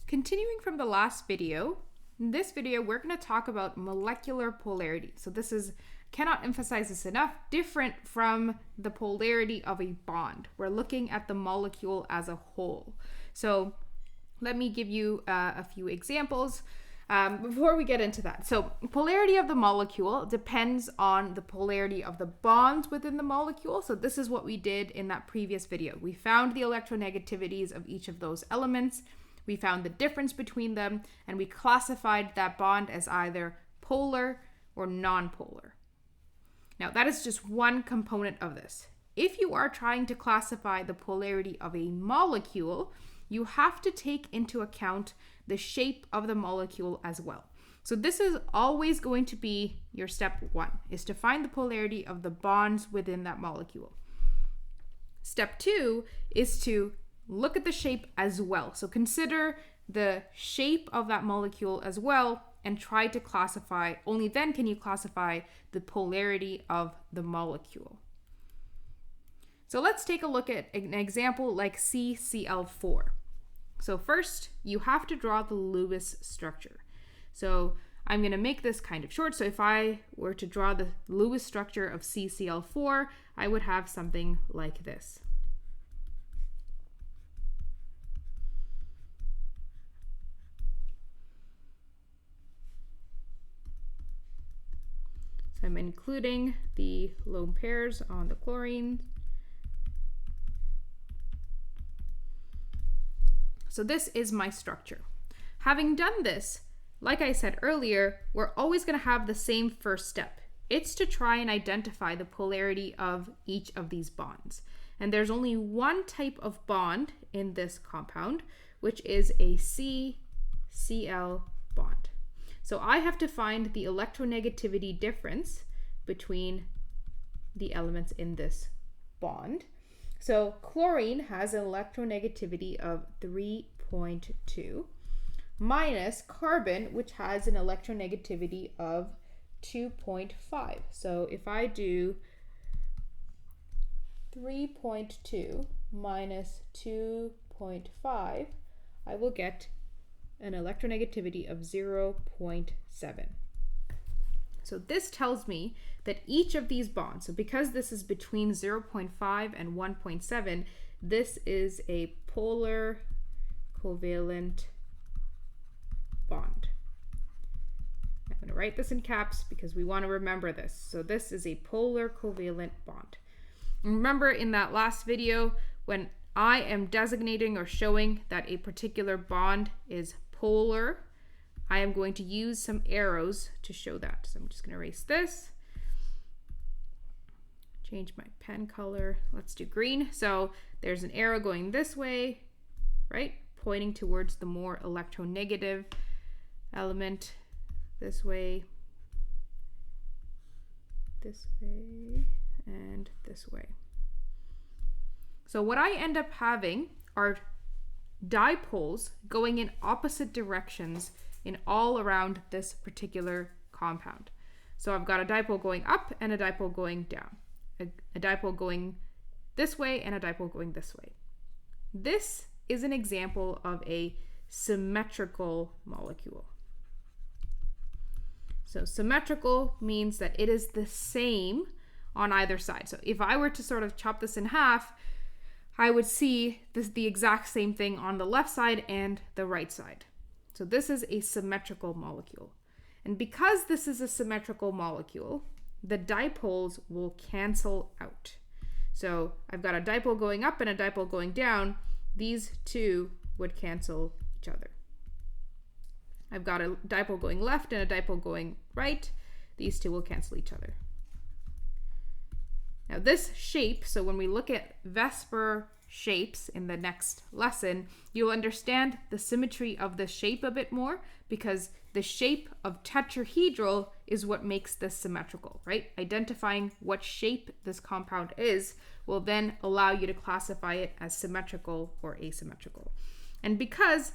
Continuing from the last video, in this video we're going to talk about molecular polarity. So this is, cannot emphasize this enough, different from the polarity of a bond. We're looking at the molecule as a whole. So let me give you a few examples before we get into that. So polarity of the molecule depends on the polarity of the bonds within the molecule. So this is what we did in that previous video. We found the electronegativities of each of those elements. We found the difference between them, and we classified that bond as either polar or non-polar. Now, that is just one component of this. If you are trying to classify the polarity of a molecule, you have to take into account the shape of the molecule as well. So this is always going to be your step one, is to find the polarity of the bonds within that molecule. Step two is to look at the shape as well. So consider the shape of that molecule as well and try to classify, only then can you classify the polarity of the molecule. So let's take a look at an example like CCl4. So first, you have to draw the Lewis structure. So I'm going to make this kind of short. So if I were to draw the Lewis structure of CCl4, I would have something like this. So I'm including the lone pairs on the chlorine. So this is my structure. Having done this, like I said earlier, we're always going to have the same first step. It's to try and identify the polarity of each of these bonds. And there's only one type of bond in this compound, which is a C-Cl bond. So I have to find the electronegativity difference between the elements in this bond. So chlorine has an electronegativity of 3.2 minus carbon, which has an electronegativity of 2.5. So if I do 3.2 minus 2.5, I will get an electronegativity of 0.7. So this tells me that each of these bonds, so because this is between 0.5 and 1.7, this is a polar covalent bond. I'm going to write this in caps because we want to remember this. So this is a polar covalent bond. Remember in that last video, when I am designating or showing that a particular bond is polar, I am going to use some arrows to show that. So I'm just going to erase this, change my pen color. Let's do green. So there's an arrow going this way, right? Pointing towards the more electronegative element, this way, and this way. So what I end up having are dipoles going in opposite directions in all around this particular compound. So I've got a dipole going up and a dipole going down, a dipole going this way and a dipole going this way. This is an example of a symmetrical molecule. So symmetrical means that it is the same on either side. So if I were to sort of chop this in half, I would see the exact same thing on the left side and the right side. So this is a symmetrical molecule. And because this is a symmetrical molecule, the dipoles will cancel out. So I've got a dipole going up and a dipole going down. These two would cancel each other. I've got a dipole going left and a dipole going right. These two will cancel each other. Now this shape, so when we look at VSEPR shapes in the next lesson, you'll understand the symmetry of the shape a bit more, because the shape of tetrahedral is what makes this symmetrical, right? Identifying what shape this compound is will then allow you to classify it as symmetrical or asymmetrical. And because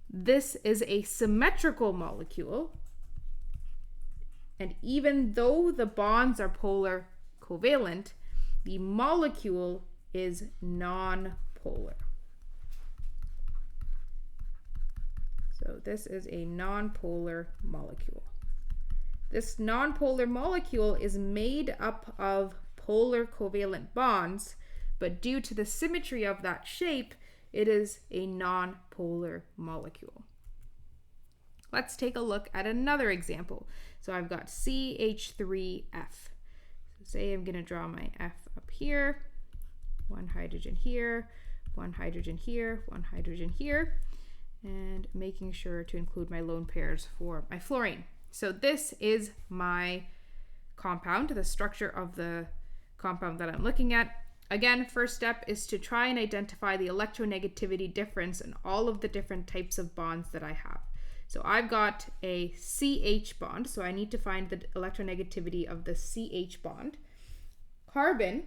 this is a symmetrical molecule, and even though the bonds are polar covalent, the molecule is non-polar. So this is a nonpolar molecule. This nonpolar molecule is made up of polar covalent bonds, but due to the symmetry of that shape, it is a nonpolar molecule. Let's take a look at another example. So I've got CH3F. So say I'm going to draw my F up here, one hydrogen here, one hydrogen here, one hydrogen here, and making sure to include my lone pairs for my fluorine. So this is my compound, the structure of the compound that I'm looking at. Again, first step is to try and identify the electronegativity difference in all of the different types of bonds that I have. So I've got a CH bond, so I need to find the electronegativity of the CH bond. Carbon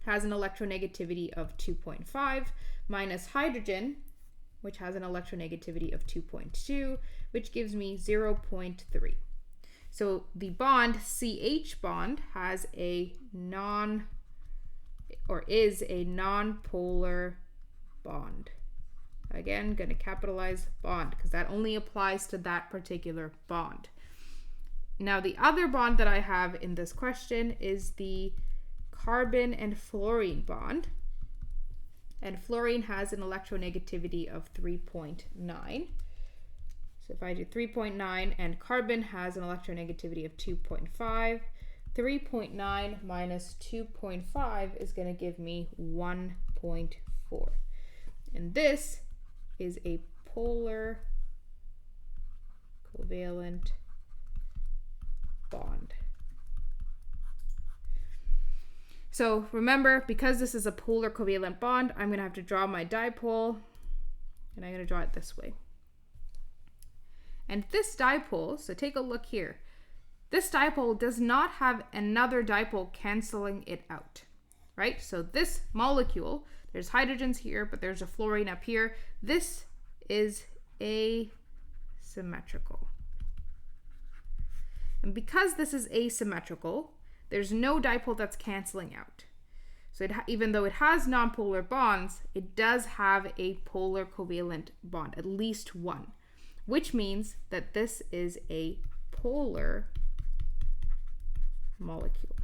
has an electronegativity of 2.5 minus hydrogen, which has an electronegativity of 2.2, which gives me 0.3. So the bond CH bond has a is a nonpolar bond. Again, going to capitalize bond because that only applies to that particular bond. Now, the other bond that I have in this question is the carbon and fluorine bond. And fluorine has an electronegativity of 3.9. So if I do 3.9 and carbon has an electronegativity of 2.5, 3.9 minus 2.5 is going to give me 1.4. And this is a polar covalent bond. So remember, because this is a polar covalent bond, I'm going to have to draw my dipole, and I'm going to draw it this way. And this dipole, so take a look here, this dipole does not have another dipole canceling it out, right? So this molecule, there's hydrogens here, but there's a fluorine up here. This is asymmetrical. And because this is asymmetrical, there's no dipole that's canceling out. So even though it has nonpolar bonds, it does have a polar covalent bond, at least one, which means that this is a polar molecule.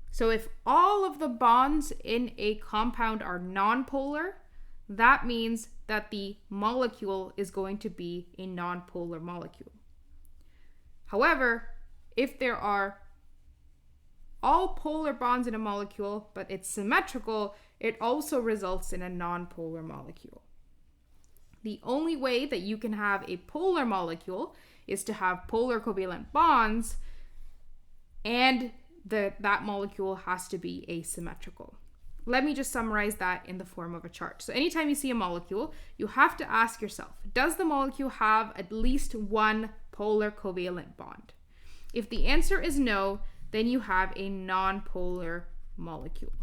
So if all of the bonds in a compound are nonpolar, that means that the molecule is going to be a nonpolar molecule. However, if there are all polar bonds in a molecule, but it's symmetrical, it also results in a nonpolar molecule. The only way that you can have a polar molecule is to have polar covalent bonds, and that molecule has to be asymmetrical. Let me just summarize that in the form of a chart. So anytime you see a molecule, you have to ask yourself, does the molecule have at least one polar covalent bond? If the answer is no, then you have a nonpolar molecule.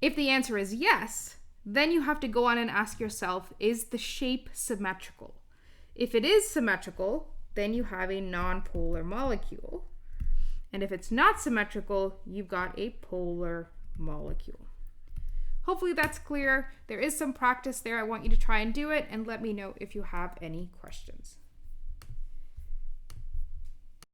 If the answer is yes, then you have to go on and ask yourself, is the shape symmetrical? If it is symmetrical, then you have a nonpolar molecule. And if it's not symmetrical, you've got a polar molecule. Hopefully that's clear. There is some practice there. I want you to try and do it and let me know if you have any questions.